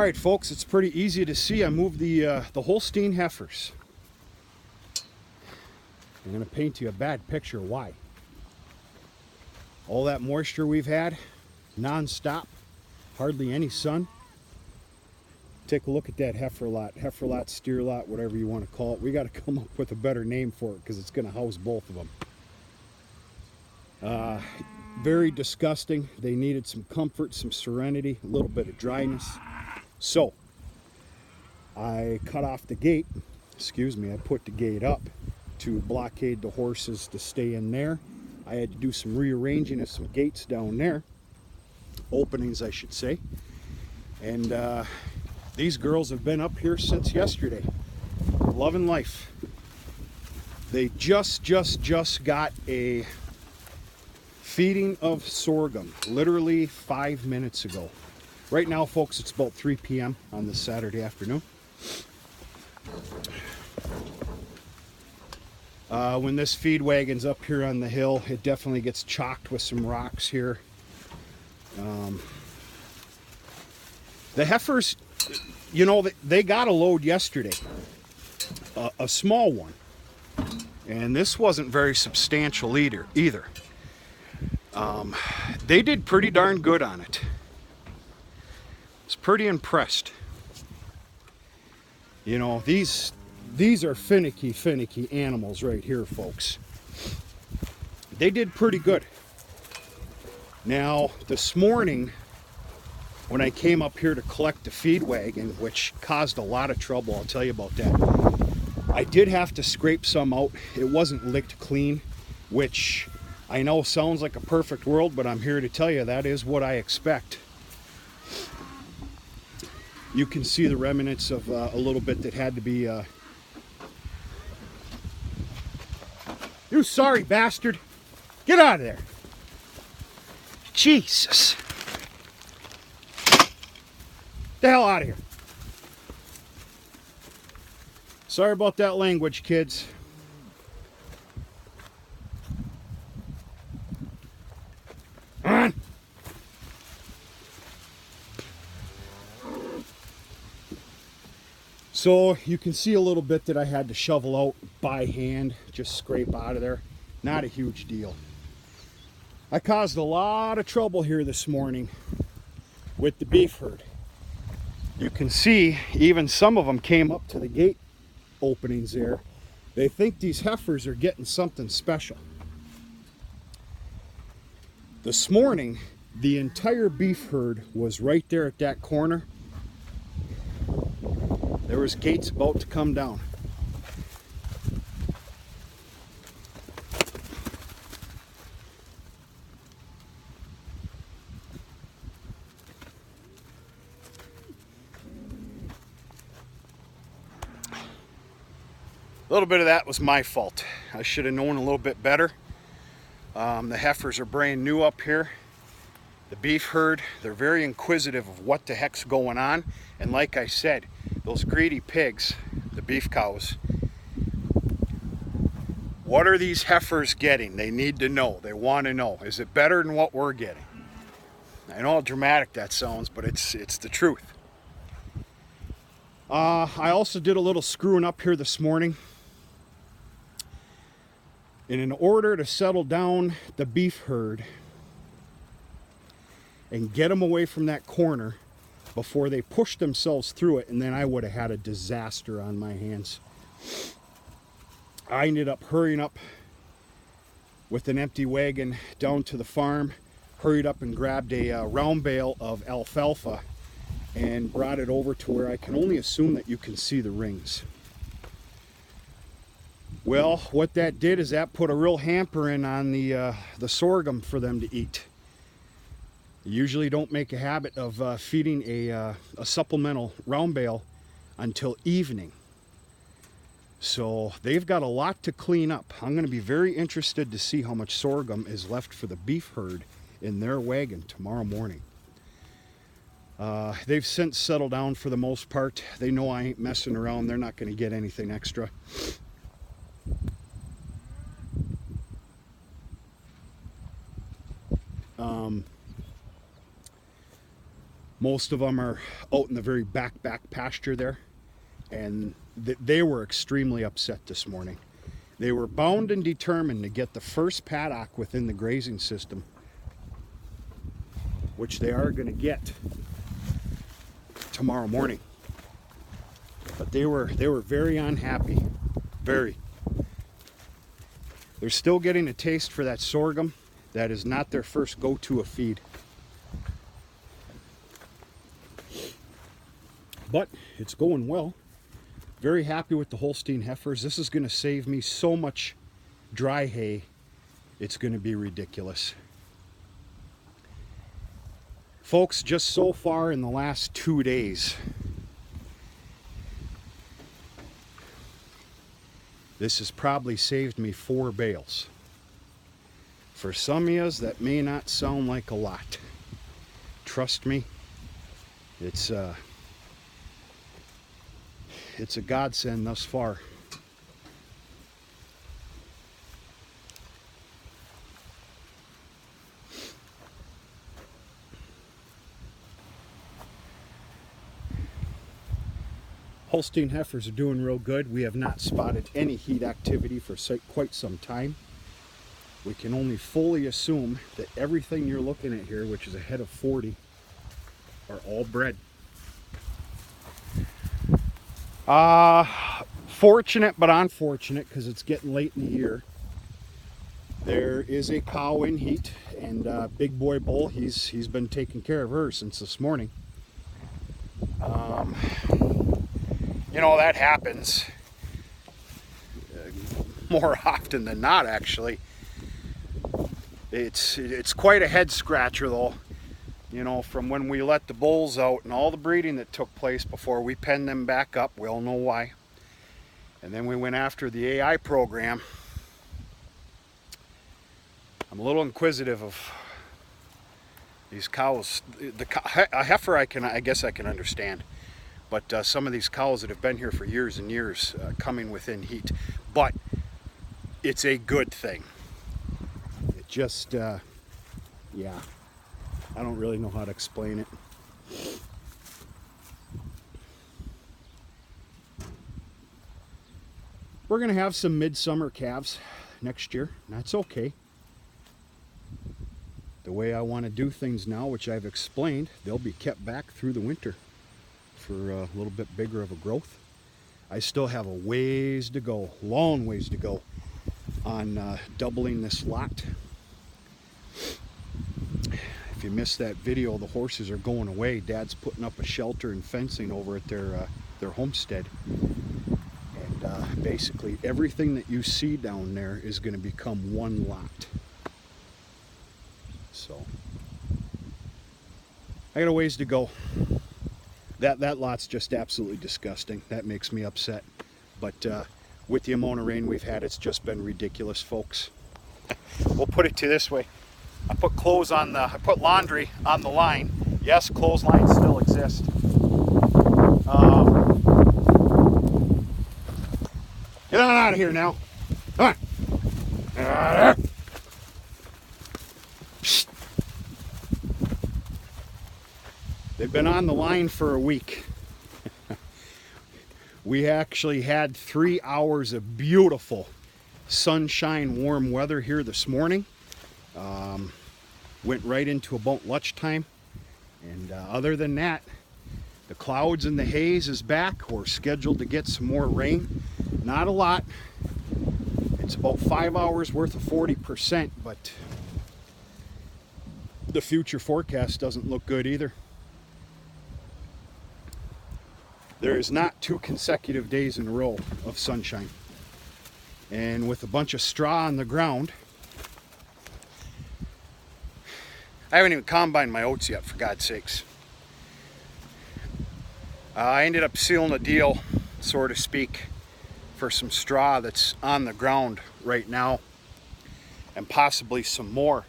All right, folks, it's pretty easy to see. I moved the Holstein Heifers. I'm going to paint you a bad picture. Why? All that moisture we've had, non-stop, hardly any sun. Take a look at that heifer lot, steer lot, whatever you want to call it. We got to come up with a better name for it because it's going to house both of them. Very disgusting. They needed some comfort, some serenity, a little bit of dryness. So I cut off the gate. I put the gate up to blockade the horses to stay in there. I had to do some rearranging of some gates down there, openings I should say. And these girls have been up here since yesterday, loving life. They just got a feeding of sorghum literally 5 minutes ago. Right now, folks, it's about 3 p.m. on this Saturday afternoon. When this feed wagon's up here on the hill, it definitely gets chocked with some rocks here. The heifers, you know, they got a load yesterday, a small one, and this wasn't very substantial either. They did pretty darn good on it. I was pretty impressed. You know, these are finicky animals right here, folks. They did pretty good. Now, this morning, when I came up here to collect the feed wagon, which caused a lot of trouble, I'll tell you about that, I did have to scrape some out. It wasn't licked clean, which I know sounds like a perfect world, but I'm here to tell you that is what I expect. You can see the remnants of a little bit that had to be... You sorry bastard! Get out of there! Jesus! Get the hell out of here! Sorry about that language, kids. On! So you can see a little bit that I had to shovel out by hand, just scrape out of there. Not a huge deal. I caused a lot of trouble here this morning with the beef herd. You can see even some of them came up to the gate openings there. They think these heifers are getting something special. This morning, the entire beef herd was right there at that corner. There was gates about to come down. A little bit of that was my fault. I should have known a little bit better. The heifers are brand new up here. The beef herd, they're very inquisitive of what the heck's going on. And like I said, those greedy pigs, the beef cows, what are these heifers getting? They need to know. They want to know. Is it better than what we're getting? I know how dramatic that sounds, but it's the truth. I also did a little screwing up here this morning. And in order to settle down the beef herd and get them away from that corner before they push themselves through it, and then I would have had a disaster on my hands. I ended up hurrying up with an empty wagon down to the farm, hurried up and grabbed a round bale of alfalfa and brought it over to where I can only assume that you can see the rings. Well, what that did is that put a real hamper in on the sorghum for them to eat. You usually don't make a habit of feeding a supplemental round bale until evening. So they've got a lot to clean up. I'm going to be very interested to see how much sorghum is left for the beef herd in their wagon tomorrow morning. They've since settled down for the most part. They know I ain't messing around. They're not going to get anything extra. Most of them are out in the very back pasture there, and they were extremely upset this morning. They were bound and determined to get the first paddock within the grazing system, which they are going to get tomorrow morning. But they were very unhappy, very. They're still getting a taste for that sorghum. That is not their first go-to of feed. But it's going well. Very happy with the Holstein Heifers. This is going to save me so much dry hay. It's going to be ridiculous. Folks, just so far in the last 2 days, this has probably saved me 4 bales. For some of yous, that may not sound like a lot. Trust me, it's a godsend thus far. Holstein Heifers are doing real good. We have not spotted any heat activity for quite some time. We can only fully assume that everything you're looking at here, which is ahead of 40, are all bred. Fortunate but unfortunate, because it's getting late in the year. There is a cow in heat, and Big Boy Bull, he's been taking care of her since this morning. You know, that happens more often than not, actually. It's quite a head scratcher, though. You know, from when we let the bulls out and all the breeding that took place before we penned them back up. We all know why. And then we went after the AI program. I'm a little inquisitive of these cows. A heifer I guess I can understand. But some of these cows that have been here for years and years coming within heat. But it's a good thing. It just, yeah, I don't really know how to explain it. We're going to have some midsummer calves next year, and that's okay. The way I want to do things now, which I've explained, they'll be kept back through the winter for a little bit bigger of a growth. I still have a ways to go, long ways to go on doubling this lot. If you missed that video, the horses are going away. Dad's putting up a shelter and fencing over at their homestead. And basically everything that you see down there is going to become one lot. So I got a ways to go. That lot's just absolutely disgusting. That makes me upset. But with the amount of rain we've had, it's just been ridiculous, folks. We'll put it to this way. I put laundry on the line. Yes, clotheslines still exist. Get on out of here now. Come on. They've been on the line for a week. We actually had 3 hours of beautiful sunshine, warm weather here this morning. Went right into about lunchtime. And other than that, the clouds and the haze is back. We're scheduled to get some more rain. Not a lot. It's about 5 hours worth of 40%, but the future forecast doesn't look good either. There is not 2 consecutive days in a row of sunshine. And with a bunch of straw on the ground, I haven't even combined my oats yet, for God's sakes. I ended up sealing a deal, so to speak, for some straw that's on the ground right now, and possibly some more.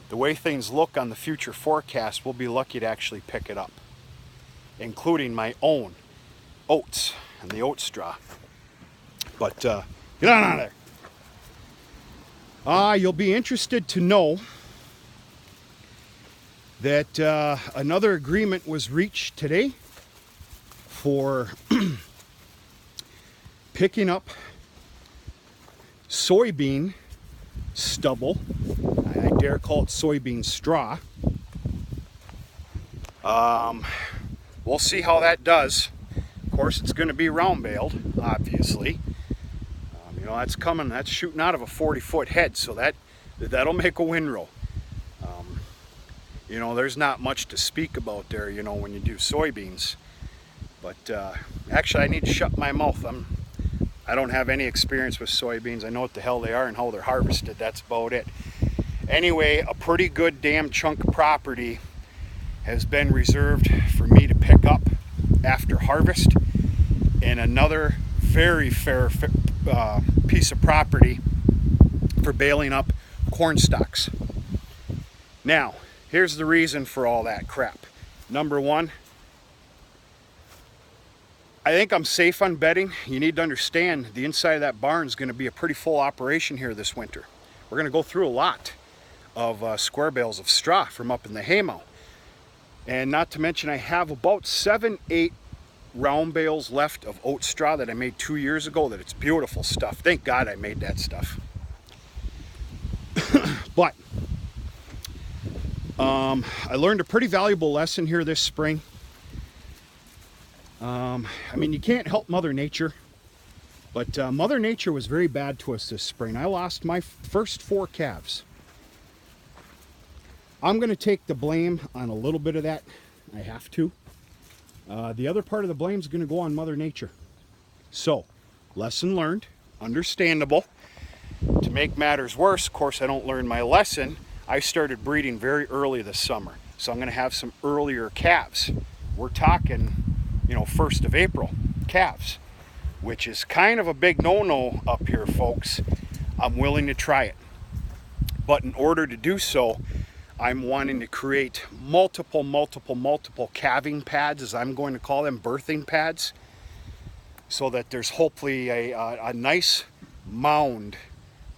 The way things look on the future forecast, we'll be lucky to actually pick it up, including my own oats and the oat straw. But get on out of there. You'll be interested to know that another agreement was reached today for picking up soybean stubble. I dare call it soybean straw. We'll see how that does. Of course, it's going to be round baled, obviously. You know, that's coming, that's shooting out of a 40-foot head, so that'll make a windrow. You know, there's not much to speak about there, you know, when you do soybeans. But actually, I need to shut my mouth. I don't have any experience with soybeans. I know what the hell they are and how they're harvested. That's about it. Anyway, a pretty good damn chunk of property has been reserved for me to pick up after harvest, and another very fair piece of property for baling up corn stalks. Now, here's the reason for all that crap. Number one, I think I'm safe on bedding. You need to understand the inside of that barn is going to be a pretty full operation here this winter. We're going to go through a lot of square bales of straw from up in the haymow. And not to mention, I have about 7-8 round bales left of oat straw that I made 2 years ago. That it's beautiful stuff. Thank God I made that stuff. But I learned a pretty valuable lesson here this spring. I mean, you can't help Mother Nature, but Mother Nature was very bad to us this spring. I lost my first 4 calves. I'm going to take the blame on a little bit of that. I have to. The other part of the blame is going to go on Mother Nature. So, lesson learned, understandable. To make matters worse, of course, I don't learn my lesson. I started breeding very early this summer. So I'm going to have some earlier calves. We're talking, you know, 1st of April calves, which is kind of a big no-no up here, folks. I'm willing to try it. But in order to do so, I'm wanting to create multiple calving pads, as I'm going to call them, birthing pads, so that there's hopefully a nice mound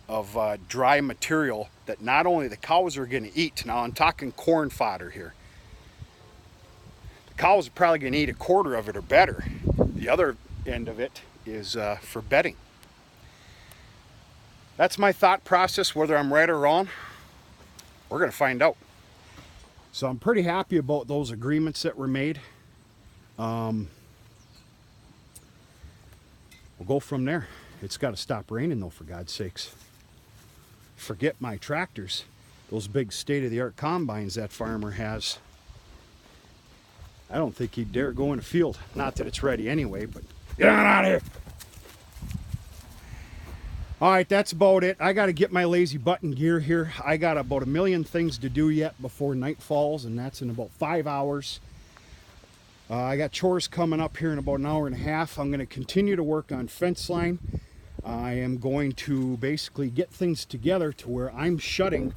of dry material that not only the cows are going to eat. Now I'm talking corn fodder here. The cows are probably going to eat 1/4 of it or better. The other end of it is for bedding. That's my thought process. Whether I'm right or wrong, we're going to find out. So I'm pretty happy about those agreements that were made. We'll go from there. It's got to stop raining though, for God's sakes. Forget my tractors. Those big state-of-the-art combines that farmer has. I don't think he'd dare go in a field. Not that it's ready anyway, but get on out of here. All right, that's about it. I got to get my lazy button gear here. I got about 1 million things to do yet before night falls, and that's in about 5 hours. I got chores coming up here in about 1.5 hours. I'm going to continue to work on fence line. I am going to basically get things together to where I'm shutting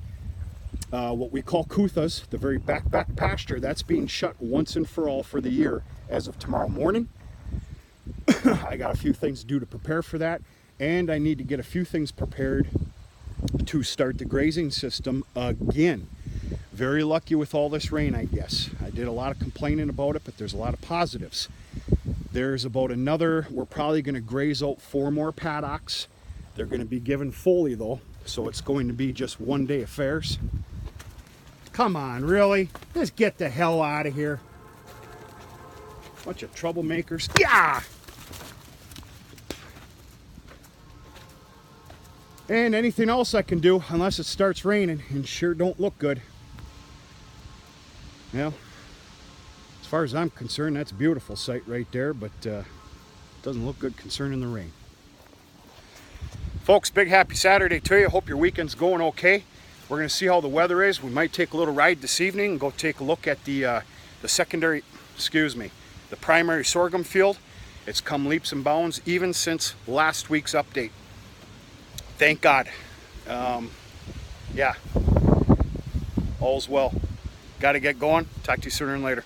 what we call kuthas, the very back pasture. That's being shut once and for all for the year as of tomorrow morning. I got a few things to do to prepare for that. And I need to get a few things prepared to start the grazing system again. Very lucky with all this rain, I guess. I did a lot of complaining about it, but there's a lot of positives. There's about another, we're probably going to graze out 4 more paddocks. They're going to be given fully though, so it's going to be just one-day affairs. Come on, really? Just get the hell out of here. Bunch of troublemakers. Yeah! And anything else I can do, unless it starts raining, and sure don't look good. Well, as far as I'm concerned, that's a beautiful sight right there, but it doesn't look good concerning the rain. Folks, big happy Saturday to you. Hope your weekend's going okay. We're going to see how the weather is. We might take a little ride this evening and go take a look at the primary sorghum field. It's come leaps and bounds even since last week's update. Thank God. Yeah, all's well. Got to get going. Talk to you sooner and later.